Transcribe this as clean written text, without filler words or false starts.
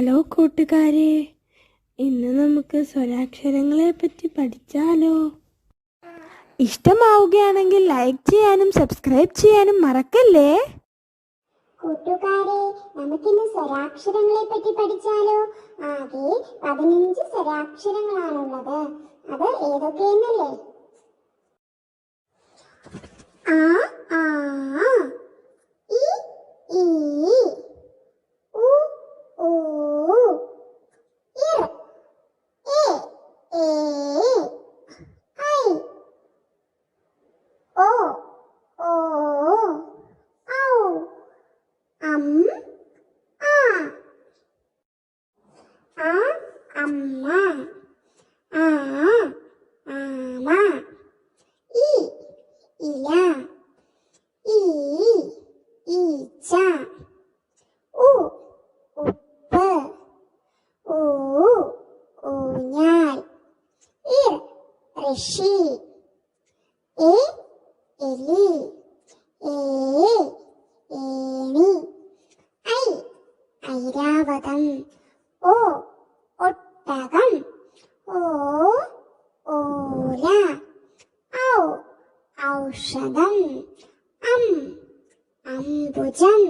Hello കൂട്ടുകാരെ, ഇന്ന് നമുക്ക് സ്വരാക്ഷരങ്ങളെ പറ്റി പഠിച്ചാലോ? ഇഷ്ടമാവുകയാണെങ്കിൽ ലൈക്ക് ചെയ്യാനും സബ്സ്ക്രൈബ് ചെയ്യാനും മറക്കല്ലേ. കൂട്ടുകാരെ, നമുക്കിന്ന് സ്വരാക്ഷരങ്ങളെ പറ്റി പഠിച്ചാലോ? ആകെ 15 സ്വരാക്ഷരങ്ങളാണുള്ളത്. അത് ഏതൊക്കെയെന്നല്ലേ? ആ ആ, ഇ ഈ, ഉ ഊ, ഇർ എ ഏ, ഐ ഓ ഓ, ഔ അം ആ, അമ്മ, ആ ആമ, ഇ ഇല, ഈ ഈച്ച, ഉ ഉപ്പ്, ഊ ഊഞ്ഞാൽ, ഇർ ഋഷി, എ എലി, ഏ ഏണി, ഐ ഐരാവതം, ഓ ഒട്ടകം, ഓ ഓല, ഔ ഔഷധം, അം അംബുജം.